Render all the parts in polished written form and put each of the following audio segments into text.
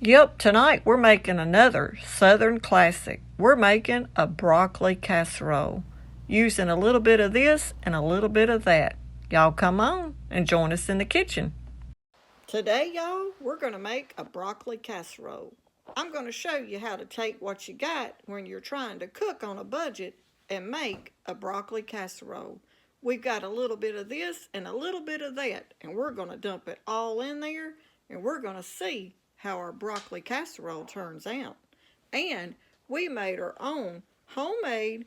Yep, tonight we're making another Southern classic. We're making a broccoli casserole, using a little bit of this and a little bit of that. Y'all come on and join us in the kitchen. Today, y'all, we're going to make a broccoli casserole. I'm going to show you how to take what you got when you're trying to cook on a budget and make a broccoli casserole. We've got a little bit of this and a little bit of that, and we're going to dump it all in there, and we're going to see how our broccoli casserole turns out. And we made our own homemade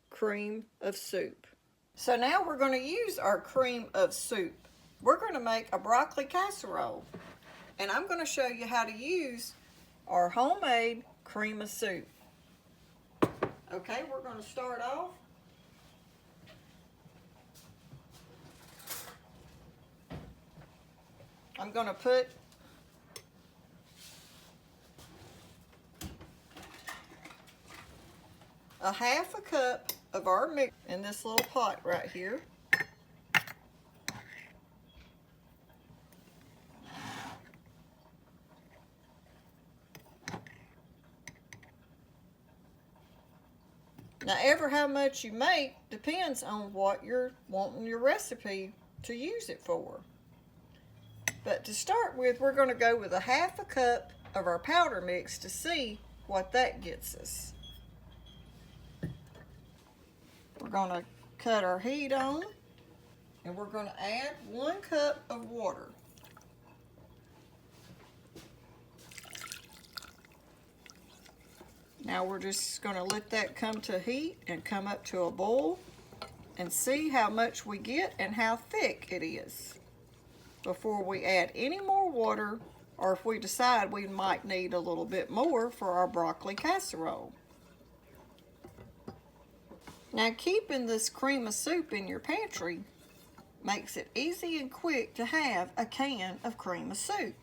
cream of soup. So now we're going to use our cream of soup. We're going to make a broccoli casserole, and I'm going to show you how to use our homemade cream of soup. Okay, we're going to start off. I'm going to put a half a cup of our mix in this little pot right here. Now, ever how much you make depends on what you're wanting your recipe to use it for. But to start with, we're going to go with a half a cup of our powder mix to see what that gets us. We're going to cut our heat on, and we're going to add 1 cup of water. Now we're just going to let that come to heat and come up to a boil and see how much we get and how thick it is before we add any more water, or if we decide we might need a little bit more for our broccoli casserole. Now, keeping this cream of soup in your pantry makes it easy and quick to have a can of cream of soup.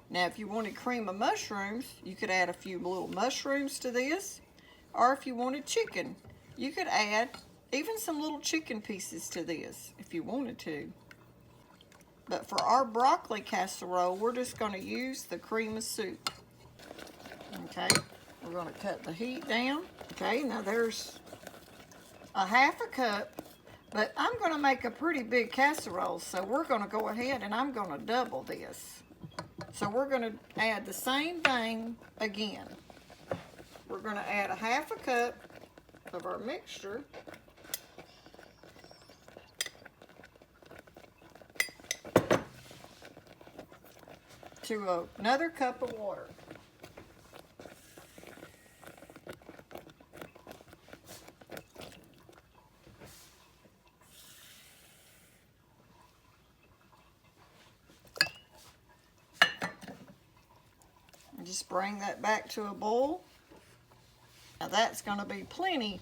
Now, if you wanted cream of mushrooms, you could add a few little mushrooms to this. Or if you wanted chicken, you could add even some little chicken pieces to this if you wanted to. But for our broccoli casserole, we're just going to use the cream of soup. Okay, we're going to cut the heat down. Okay, now there's a half a cup, but I'm going to make a pretty big casserole, so we're going to go ahead and I'm going to double this. So we're going to add the same thing again. We're going to add a half a cup of our mixture. To another cup of water. And just bring that back to a boil. Now that's going to be plenty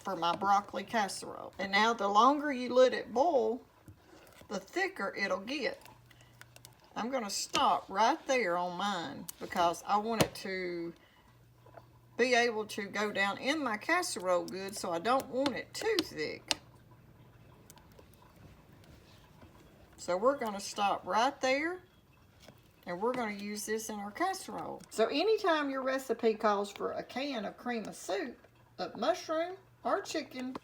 for my broccoli casserole. And now the longer you let it boil, the thicker it'll get. I'm going to stop right there on mine because I want it to be able to go down in my casserole good, so I don't want it too thick. So we're going to stop right there, and we're going to use this in our casserole. So anytime your recipe calls for a can of cream of soup, of mushroom or chicken,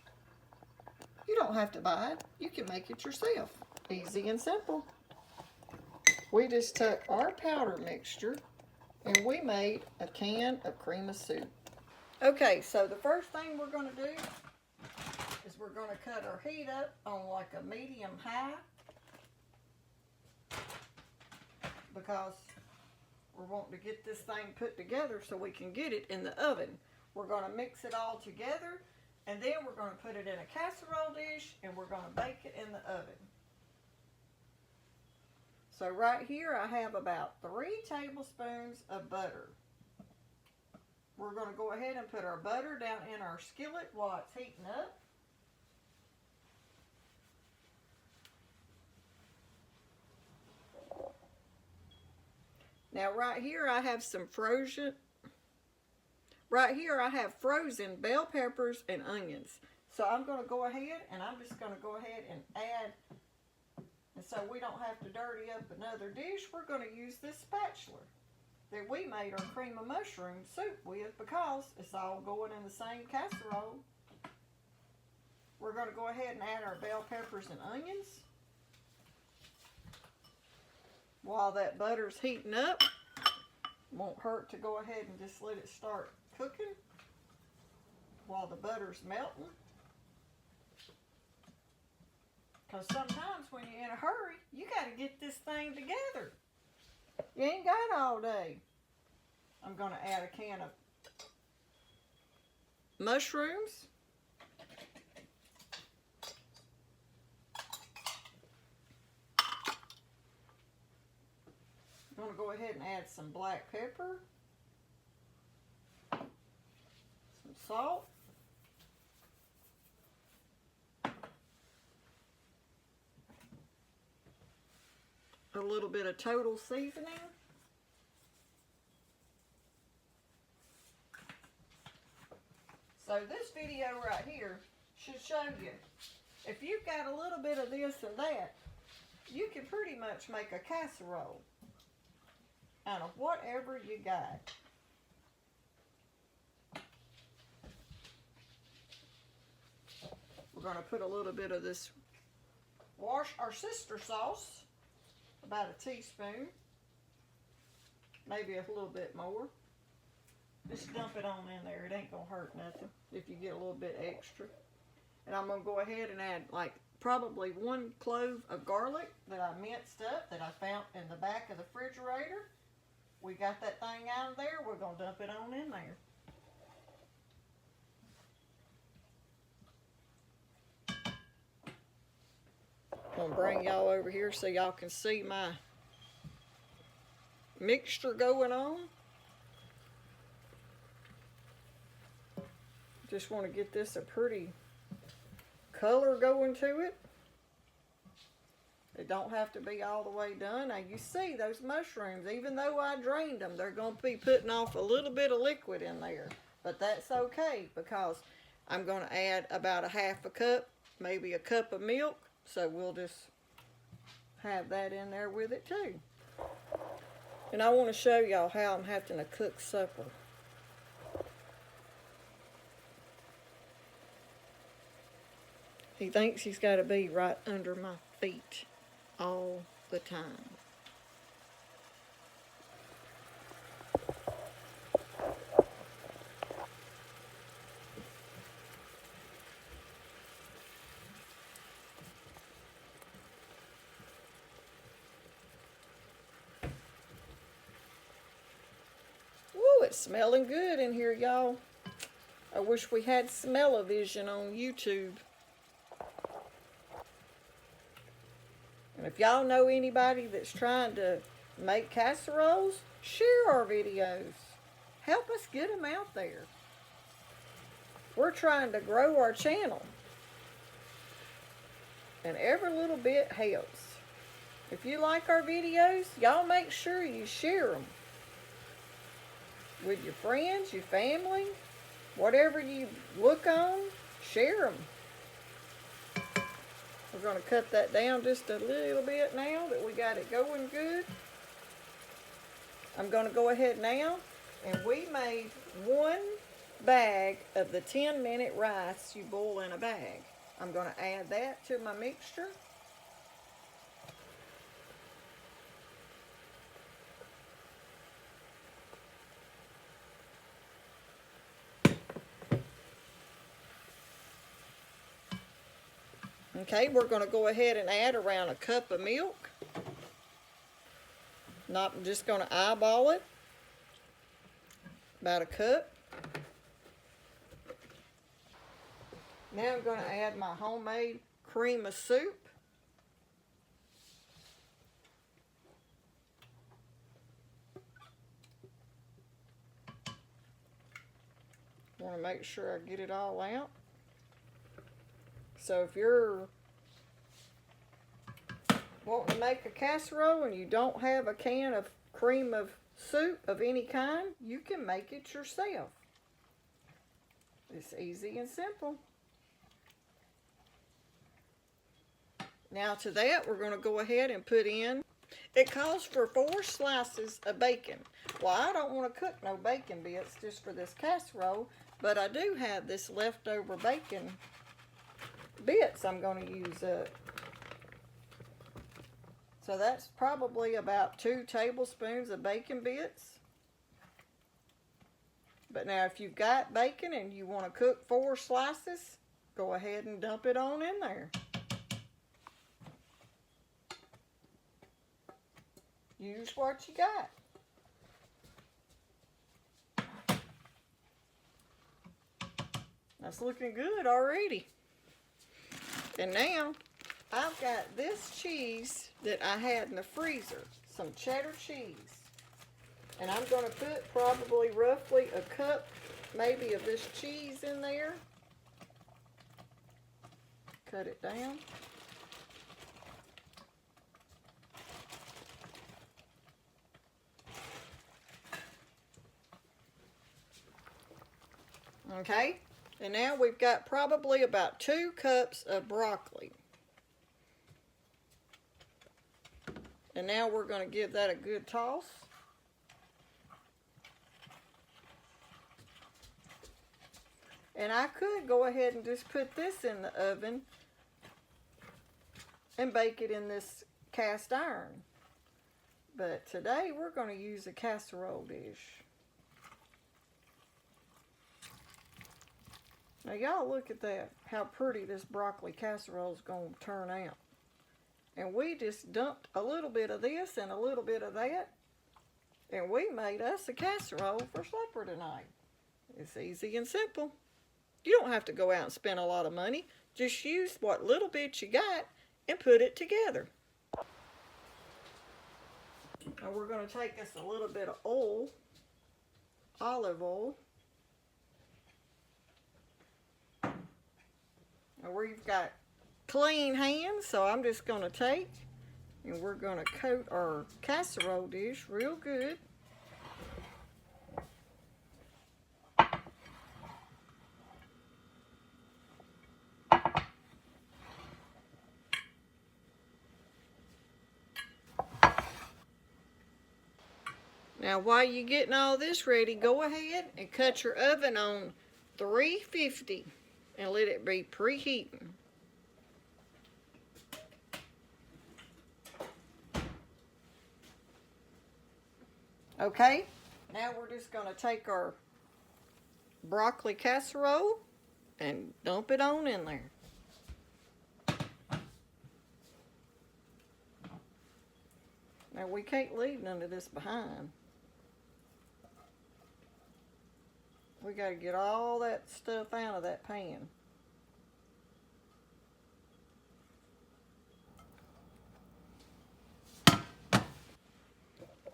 you don't have to buy it. You can make it yourself. Easy and simple. We just took our powder mixture and we made a can of cream of soup. Okay, so the first thing we're going to do is we're going to cut our heat up on like a medium high, because we're wanting to get this thing put together so we can get it in the oven. We're going to mix it all together, and then we're going to put it in a casserole dish and we're going to bake it in the oven. So right here I have about 3 tablespoons of butter. We're going to go ahead and put our butter down in our skillet while it's heating up. Now right here I have some frozen bell peppers and onions. So I'm going to go ahead and I'm just going to go ahead and add. And so we don't have to dirty up another dish, we're going to use this spatula. that we made our cream of mushroom soup with, because it's all going in the same casserole. We're going to go ahead and add our bell peppers and onions. While that butter's heating up, won't hurt to go ahead and just let it start cooking while the butter's melting. Because sometimes when you're in a hurry, you got to get this thing together. You ain't got all day. I'm going to add a can of mushrooms. I'm going to go ahead and add some black pepper, some salt, a little bit of total seasoning, so this video right here should show you, if you've got a little bit of this and that, you can pretty much make a casserole out of whatever you got. We're going to put a little bit of this Worcestershire sauce, about a teaspoon, maybe a little bit more. Just dump it on in there. It ain't going to hurt nothing if you get a little bit extra. And I'm going to go ahead and add like probably 1 clove of garlic that I minced up, that I found in the back of the refrigerator. We got that thing out of there. We're going to dump it on in there. I'm going to bring y'all over here so y'all can see my mixture going on. Just want to get this a pretty color going to it. It don't have to be all the way done. Now you see those mushrooms, even though I drained them, they're going to be putting off a little bit of liquid in there. But that's okay, because I'm going to add about a half a cup, maybe a cup of milk. So we'll just have that in there with it too. And I want to show y'all how I'm having to cook supper. He thinks he's got to be right under my feet all the time. Woo, it's smelling good in here, y'all. I wish we had smell-o-vision on YouTube. And if y'all know anybody that's trying to make casseroles, share our videos. Help us get them out there. We're trying to grow our channel. And every little bit helps. If you like our videos, y'all make sure you share them with your friends, your family, whatever you look on, share them. We're going to cut that down just a little bit now that we got it going good. I'm going to go ahead now, and we made 1 bag of the 10-minute rice you boil in a bag. I'm going to add that to my mixture. Okay, we're going to go ahead and add around a cup of milk. I'm just going to eyeball it. About a cup. Now I'm going to add my homemade cream of soup. Want to make sure I get it all out. So if you're wanting to make a casserole and you don't have a can of cream of soup of any kind, you can make it yourself. It's easy and simple. Now to that, we're going to go ahead and put in It calls for 4 slices of bacon. Well, I don't want to cook no bacon bits just for this casserole, but I do have this leftover bacon bits I'm going to use up. So that's probably about 2 tablespoons of bacon bits. But now if you've got bacon and you want to cook 4 slices, go ahead and dump it on in there. Use what you got. That's looking good already. And now I've got this cheese that I had in the freezer, some cheddar cheese. And I'm going to put probably roughly a cup maybe of this cheese in there. Cut it down. Okay, and now we've got probably about 2 cups of broccoli. And now we're going to give that a good toss. And I could go ahead and just put this in the oven and bake it in this cast iron. But today we're going to use a casserole dish. Now y'all look at that, how pretty this broccoli casserole is going to turn out. And we just dumped a little bit of this and a little bit of that, and we made us a casserole for supper tonight. It's easy and simple. You don't have to go out and spend a lot of money. Just use what little bit you got and put it together. Now we're going to take us a little bit of oil, olive oil. Now we've got clean hands, so I'm just going to take and we're going to coat our casserole dish real good. Now while you're getting all this ready, go ahead and cut your oven on 350 and let it be preheating. Okay, now we're just going to take our broccoli casserole and dump it on in there. Now we can't leave none of this behind. We got to get all that stuff out of that pan.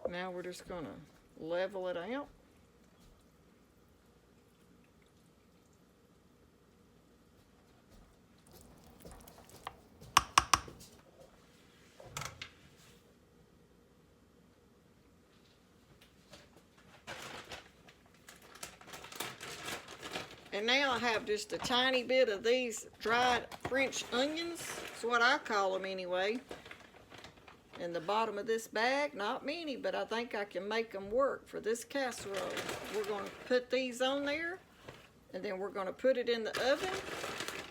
Now we're just going to level it out. And now I have just a tiny bit of these dried French onions. That's what I call them anyway. In the bottom of this bag, not many, but I think I can make them work for this casserole. We're going to put these on there, and then we're going to put it in the oven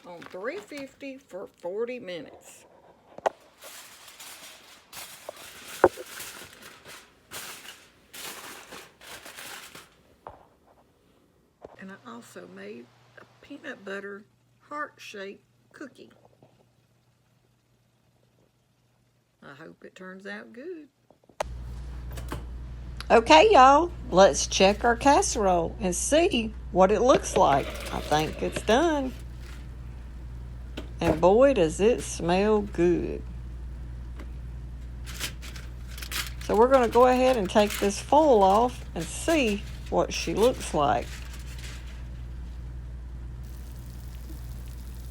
on 350 for 40 minutes. And I also made a peanut butter heart-shaped cookie. I hope it turns out good. Okay, y'all, let's check our casserole and see what it looks like. I think it's done. And boy, does it smell good. So we're going to go ahead and take this foil off and see what she looks like.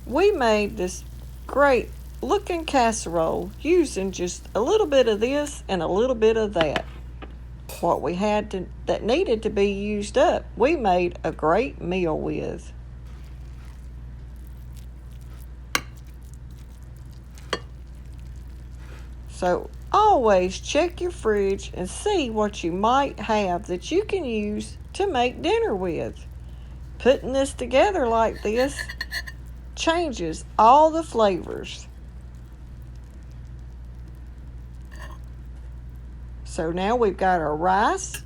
We made this great looking casserole using just a little bit of this and a little bit of that. What we had that needed to be used up, we made a great meal with. So Always check your fridge and see what you might have that you can use to make dinner with. Putting this together like this changes all the flavors. So now we've got our rice,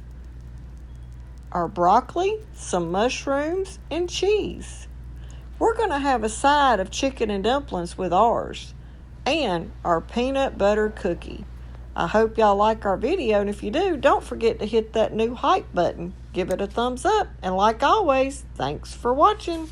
our broccoli, some mushrooms, and cheese. We're going to have a side of chicken and dumplings with ours, and our peanut butter cookie. I hope y'all like our video, and if you do, don't forget to hit that new hype button. Give it a thumbs up, and like always, thanks for watching.